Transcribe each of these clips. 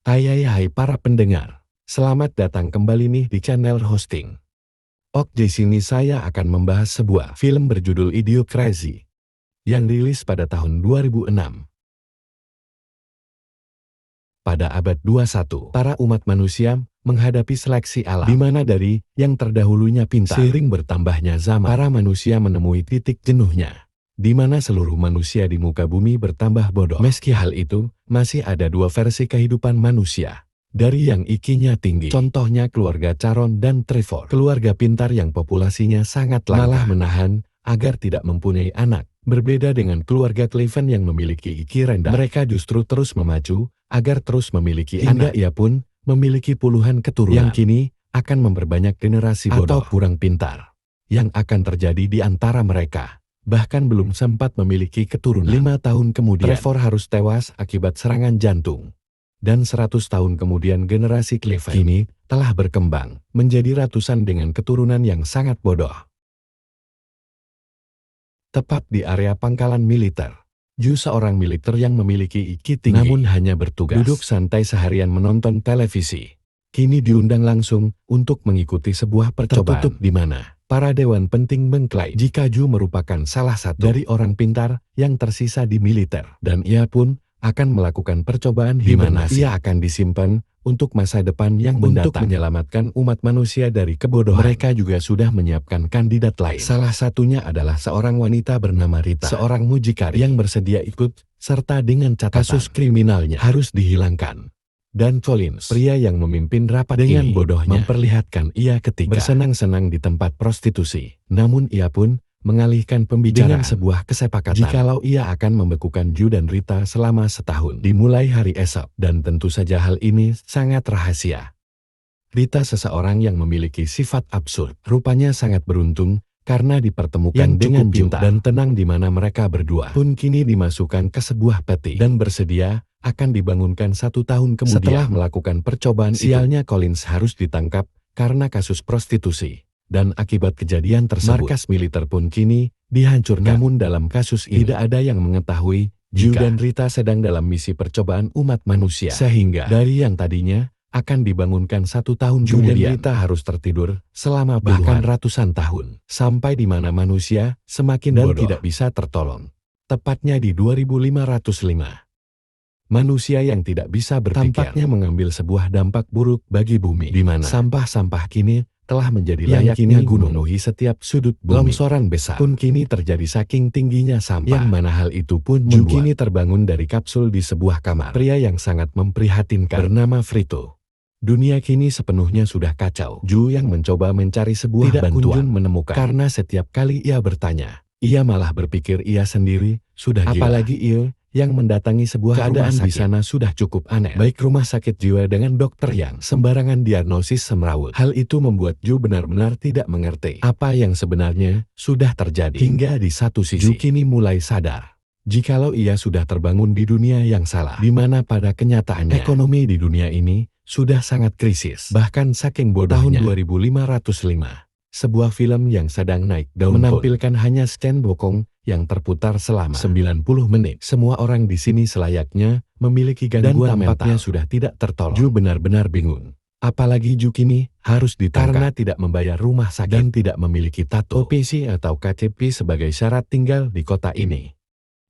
Hai para pendengar, selamat datang kembali nih di channel hosting. Di sini saya akan membahas sebuah film berjudul Idiocracy yang rilis pada tahun 2006. Pada abad 21, para umat manusia menghadapi seleksi alam, di mana dari yang terdahulunya pintar, seiring bertambahnya zaman, para manusia menemui titik jenuhnya, di mana seluruh manusia di muka bumi bertambah bodoh. Meski hal itu, masih ada dua versi kehidupan manusia. Dari yang IQ-nya tinggi, contohnya keluarga Charon dan Trevor, keluarga pintar yang populasinya sangat langka, malah menahan agar tidak mempunyai anak. Berbeda dengan keluarga Cleveland yang memiliki IQ rendah, mereka justru terus memacu agar terus memiliki anak. Ia pun memiliki puluhan keturunan yang kini akan memperbanyak generasi bodoh atau kurang pintar yang akan terjadi di antara mereka. Bahkan belum sempat memiliki keturunan, 5 tahun kemudian Trevor harus tewas akibat serangan jantung. Dan 100 tahun kemudian generasi Cleveland kini telah berkembang menjadi ratusan dengan keturunan yang sangat bodoh. Tepat di area pangkalan militer, Ju seorang militer yang memiliki IQ tinggi namun hanya bertugas duduk santai seharian menonton televisi, kini diundang langsung untuk mengikuti sebuah percobaan tertutup di mana para dewan penting mengklaim jika Ju merupakan salah satu dari orang pintar yang tersisa di militer, dan ia pun akan melakukan percobaan di mana ia akan disimpan untuk masa depan yang mendatang. Untuk menyelamatkan umat manusia dari kebodohan, mereka juga sudah menyiapkan kandidat lain. Salah satunya adalah seorang wanita bernama Rita, seorang mucikari yang bersedia ikut serta dengan catatan kasus kriminalnya harus dihilangkan. Dan Collins, pria yang memimpin rapat dengan bodohnya, memperlihatkan ia ketika bersenang-senang di tempat prostitusi. Namun ia pun mengalihkan pembicaraan dengan sebuah kesepakatan jikalau ia akan membekukan Ju dan Rita selama setahun dimulai hari esok, dan tentu saja hal ini sangat rahasia. Rita seseorang yang memiliki sifat absurd, rupanya sangat beruntung karena dipertemukan dengan Ju dan tenang, di mana mereka berdua pun kini dimasukkan ke sebuah peti dan bersedia akan dibangunkan 1 tahun kemudian. Setelah melakukan percobaan sialnya, Collins harus ditangkap karena kasus prostitusi. Dan akibat kejadian tersebut, markas militer pun kini dihancurkan. Namun dalam kasus ini tidak ada yang mengetahui Ju dan Rita sedang dalam misi percobaan umat manusia. Sehingga dari yang tadinya akan dibangunkan 1 tahun Ju kemudian, dan Rita harus tertidur selama bahkan ratusan tahun. Sampai di mana manusia semakin dan bodoh, tidak bisa tertolong. Tepatnya di 2505. Manusia yang tidak bisa berpikir tampaknya mengambil sebuah dampak buruk bagi bumi, di mana sampah-sampah kini telah menjadi layak kini memenuhi setiap sudut bumi. Longsoran besar pun kini terjadi saking tingginya sampah, yang mana hal itu pun Ju kini terbangun dari kapsul di sebuah kamar. Pria yang sangat memprihatinkan bernama Frito. Dunia kini sepenuhnya sudah kacau. Ju yang mencoba mencari sebuah tidak bantuan menemukan, karena setiap kali ia bertanya, ia malah berpikir ia sendiri sudah gila. Apalagi ia yang mendatangi sebuah keadaan di sana sudah cukup aneh, baik rumah sakit jiwa dengan dokter yang sembarangan diagnosis semrawut. Hal itu membuat Ju benar-benar tidak mengerti apa yang sebenarnya sudah terjadi. Hingga di satu sisi, Ju kini mulai sadar jikalau ia sudah terbangun di dunia yang salah, di mana pada kenyataannya ekonomi di dunia ini sudah sangat krisis. Bahkan saking bodohnya, tahun 2505, sebuah film yang sedang naik daun menampilkan hanya scene bokong yang terputar selama 90 menit. Semua orang di sini selayaknya memiliki gangguan mental, tampaknya sudah tidak tertolong. Ju benar-benar bingung. Apalagi Ju kini harus ditangkap karena tidak membayar rumah sakit dan tidak memiliki tato, OPC atau KTP sebagai syarat tinggal di kota ini.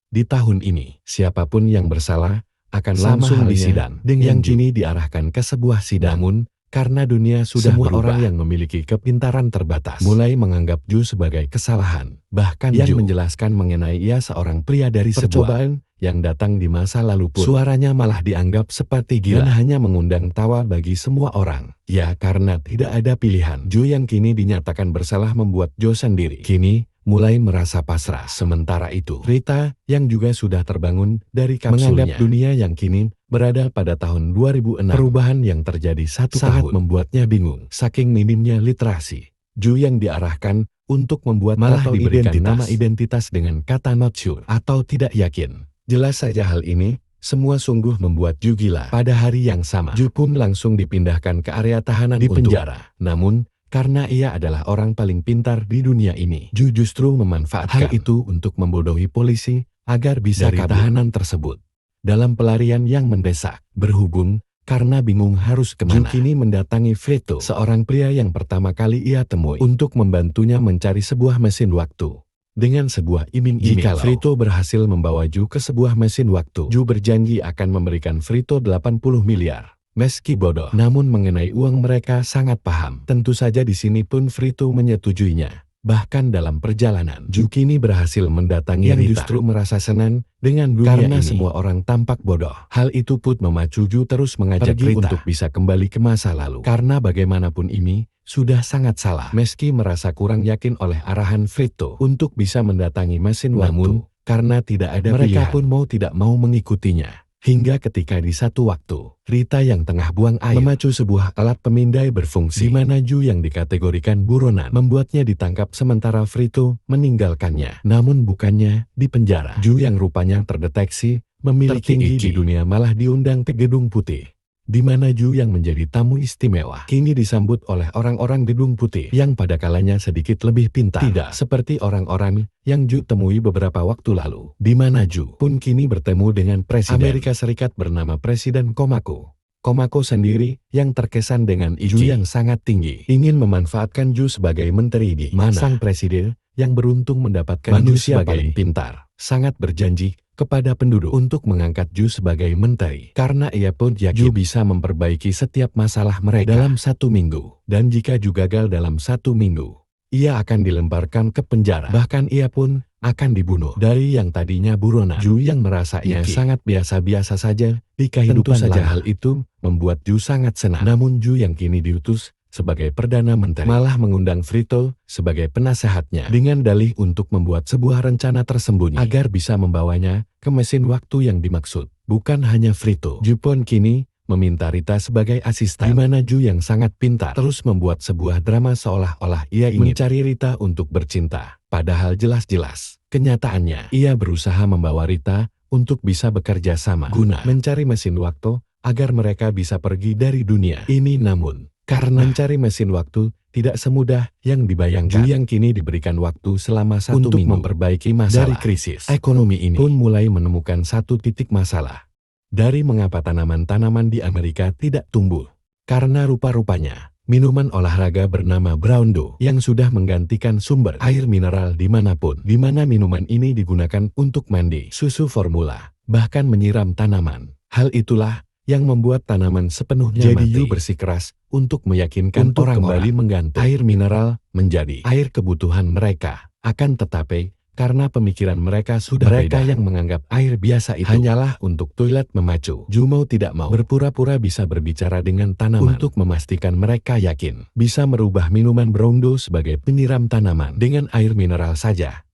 Di tahun ini, siapapun yang bersalah akan langsung disidang, dengan yang kini diarahkan ke sebuah sidang. Namun, karena dunia sudah semua berubah, orang yang memiliki kepintaran terbatas mulai menganggap Ju sebagai kesalahan. Bahkan yang menjelaskan mengenai ia seorang pria dari percobaan yang datang di masa lalu pun suaranya malah dianggap seperti gila dan hanya mengundang tawa bagi semua orang. Ya, karena tidak ada pilihan, Ju yang kini dinyatakan bersalah membuat Jo sendiri kini mulai merasa pasrah. Sementara itu, Rita yang juga sudah terbangun dari kapsulnya menganggap dunia yang kini berada pada tahun 2006. Perubahan yang terjadi sangat membuatnya bingung. Saking minimnya literasi, Ju yang diarahkan untuk membuat malah diberikan nama identitas dengan kata not sure atau tidak yakin. Jelas saja hal ini semua sungguh membuat Ju gila. Pada hari yang sama, Ju pun langsung dipindahkan ke area tahanan di penjara. Namun, karena ia adalah orang paling pintar di dunia ini, Ju justru memanfaatkan hal itu untuk membodohi polisi agar bisa dari tahanan tersebut dalam pelarian yang mendesak. Berhubung Karena bingung harus kemana, Ju kini mendatangi Frito, seorang pria yang pertama kali ia temui, untuk membantunya mencari sebuah mesin waktu. Dengan sebuah iming-iming, jikalau Frito berhasil membawa Ju ke sebuah mesin waktu, Ju berjanji akan memberikan Frito 80 miliar. Meski bodoh, namun mengenai uang mereka sangat paham. Tentu saja di sini pun Frito menyetujuinya. Bahkan dalam perjalanan, Ju kini berhasil mendatangi Rita, yang justru merasa senang dengan dunia karena ini. Semua orang tampak bodoh. Hal itu pun memacu Ju terus mengajak Rita untuk bisa kembali ke masa lalu. Karena bagaimanapun ini, sudah sangat salah. Meski merasa kurang yakin oleh arahan Frito untuk bisa mendatangi mesin waktu, karena tidak ada mereka pilihan, pun mau tidak mau mengikutinya. Hingga ketika di satu waktu, Rita yang tengah buang air memacu sebuah alat pemindai berfungsi, di mana Ju yang dikategorikan buronan membuatnya ditangkap sementara Frito meninggalkannya. Namun bukannya di penjara. Ju yang rupanya terdeteksi memiliki tertinggi di dunia malah diundang ke Gedung Putih, di mana Ju yang menjadi tamu istimewa kini disambut oleh orang-orang Gedung Putih yang pada kalanya sedikit lebih pintar. Tidak seperti orang-orang yang Ju temui beberapa waktu lalu, di mana Ju pun kini bertemu dengan Presiden Amerika Serikat bernama Presiden Komako. Komako sendiri yang terkesan dengan IQ yang sangat tinggi, ingin memanfaatkan Ju sebagai menteri di mana sang presiden yang beruntung mendapatkan manusia paling pintar, sangat berjanji kepada penduduk untuk mengangkat Ju sebagai menteri. Karena ia pun yakin Ju bisa memperbaiki setiap masalah mereka dalam 1 minggu. Dan jika Ju gagal dalam 1 minggu, ia akan dilemparkan ke penjara. Bahkan ia pun akan dibunuh. Dari yang tadinya buronan, Ju yang merasa ia sangat biasa-biasa saja di kehidupan. Tentu saja hal itu membuat Ju sangat senang. Namun Ju yang kini diutus sebagai Perdana Menteri malah mengundang Frito sebagai penasehatnya dengan dalih untuk membuat sebuah rencana tersembunyi agar bisa membawanya ke mesin waktu yang dimaksud. Bukan hanya Frito, Ju pun kini meminta Rita sebagai asisten, di mana Ju yang sangat pintar terus membuat sebuah drama seolah-olah ia ingin mencari Rita untuk bercinta. Padahal jelas-jelas kenyataannya ia berusaha membawa Rita untuk bisa bekerja sama guna mencari mesin waktu agar mereka bisa pergi dari dunia ini. Namun karena mencari mesin waktu tidak semudah yang dibayangkan, Ju yang kini diberikan waktu selama 1 minggu untuk memperbaiki masalah. Dari krisis ekonomi ini pun mulai menemukan satu titik masalah. Dari mengapa tanaman-tanaman di Amerika tidak tumbuh. Karena rupa-rupanya minuman olahraga bernama Brawndo yang sudah menggantikan sumber air mineral dimanapun, di mana minuman ini digunakan untuk mandi, susu formula, bahkan menyiram tanaman. Hal itulah yang membuat tanaman sepenuhnya jadi mati. Ju bersikeras untuk meyakinkan untuk orang kembali mengganti air mineral menjadi air kebutuhan mereka. Akan tetapi, karena pemikiran mereka sudah mereka beda, yang menganggap air biasa itu hanyalah untuk toilet memacu, Ju mau tidak mau berpura-pura bisa berbicara dengan tanaman untuk memastikan mereka yakin bisa merubah minuman Brawndo sebagai penyiram tanaman dengan air mineral saja.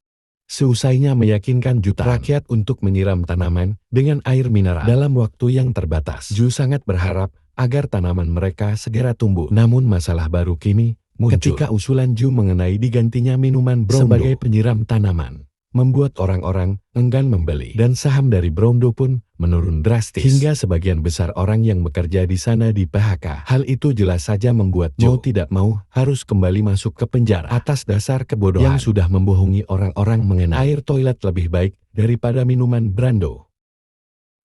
Seusainya meyakinkan jutaan rakyat untuk menyiram tanaman dengan air mineral dalam waktu yang terbatas, Ju sangat berharap agar tanaman mereka segera tumbuh. Namun masalah baru kini muncul ketika usulan Ju mengenai digantinya minuman Brawndo sebagai penyiram tanaman membuat orang-orang enggan membeli, dan saham dari Brawndo pun menurun drastis hingga sebagian besar orang yang bekerja di sana di PHK. Hal itu jelas saja membuat Ju mau tidak mau harus kembali masuk ke penjara atas dasar kebodohan yang sudah membohongi orang-orang mengenai air toilet lebih baik daripada minuman Brawndo.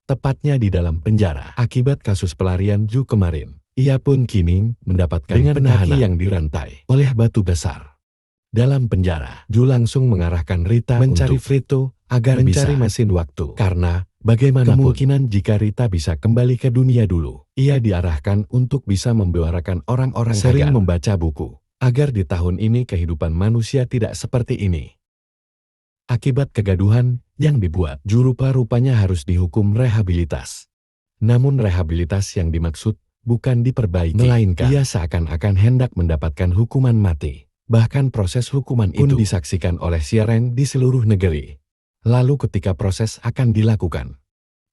Tepatnya di dalam penjara akibat kasus pelarian Ju kemarin, ia pun kini mendapatkan penahanan yang dirantai oleh batu besar. Dalam penjara, Ju langsung mengarahkan Rita mencari Frito agar mencari mesin waktu. Karena bagaimanapun kemungkinan jika Rita bisa kembali ke dunia dulu, ia diarahkan untuk bisa membewarakan orang-orang sering membaca buku, agar di tahun ini kehidupan manusia tidak seperti ini. Akibat kegaduhan yang dibuat, Ju rupa-rupanya harus dihukum rehabilitas. Namun rehabilitas yang dimaksud bukan diperbaiki, melainkan ia seakan-akan hendak mendapatkan hukuman mati. Bahkan proses hukuman itu disaksikan oleh CNN di seluruh negeri. Lalu ketika proses akan dilakukan,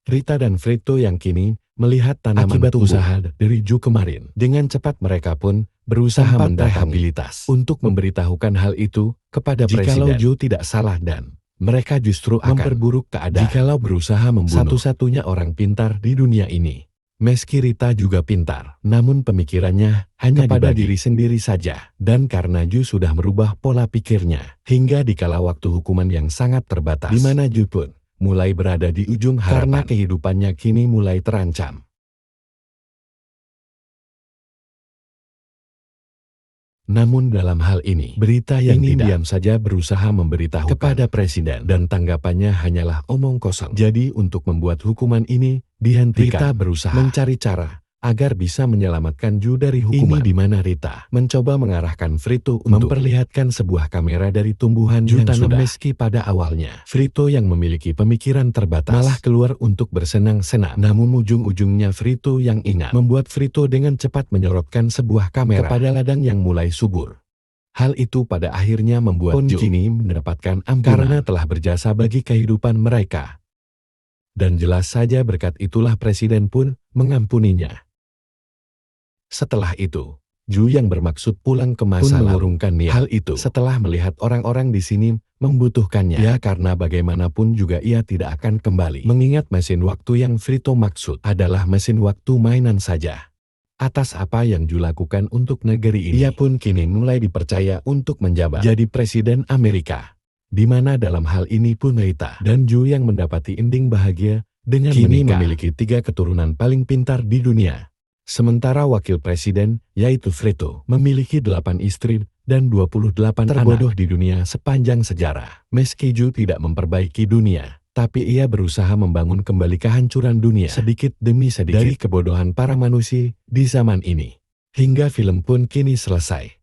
Rita dan Frito yang kini melihat tanaman akibat usaha dari Ju kemarin, dengan cepat mereka pun berusaha mendahabilitas untuk memberitahukan hal itu kepada Presiden. Jikalau Ju tidak salah dan mereka justru akan memperburuk keadaan jikalau berusaha membunuh satu-satunya orang pintar di dunia ini. Meski Rita juga pintar, namun pemikirannya hanya pada diri sendiri saja. Dan karena Ju sudah merubah pola pikirnya, hingga di kala waktu hukuman yang sangat terbatas, di mana Ju pun mulai berada di ujung harapan karena kehidupannya kini mulai terancam. Namun dalam hal ini, berita yang diam saja berusaha memberitahu kepada presiden dan tanggapannya hanyalah omong kosong. Jadi untuk membuat hukuman ini dihentikan, Rita berusaha mencari cara agar bisa menyelamatkan Ju dari hukuman. Ini di mana Rita mencoba mengarahkan Frito untuk memperlihatkan sebuah kamera dari tumbuhan yang sudah. Meski pada awalnya Frito yang memiliki pemikiran terbatas malah keluar untuk bersenang-senang. Namun ujung-ujungnya Frito yang ingat membuat Frito dengan cepat menyorotkan sebuah kamera kepada ladang yang mulai subur. Hal itu pada akhirnya membuat Ju kini mendapatkan ampunan karena telah berjasa bagi kehidupan mereka. Dan jelas saja berkat itulah presiden pun mengampuninya. Setelah itu, Ju yang bermaksud pulang ke masa lalu mengurungkan niat hal itu setelah melihat orang-orang di sini membutuhkannya. Ya karena bagaimanapun juga ia tidak akan kembali. Mengingat mesin waktu yang Frito maksud adalah mesin waktu mainan saja. Atas apa yang Ju lakukan untuk negeri ini, ia pun kini mulai dipercaya untuk menjabat jadi presiden Amerika. Di mana dalam hal ini pun Rita dan Ju yang mendapati ending bahagia dengan kini memiliki 3 keturunan paling pintar di dunia. Sementara wakil presiden, yaitu Frito, memiliki 8 istri dan 28 terbodoh di dunia sepanjang sejarah. Meski Ju tidak memperbaiki dunia, tapi ia berusaha membangun kembali kehancuran dunia sedikit demi sedikit dari kebodohan para manusia di zaman ini. Hingga film pun kini selesai.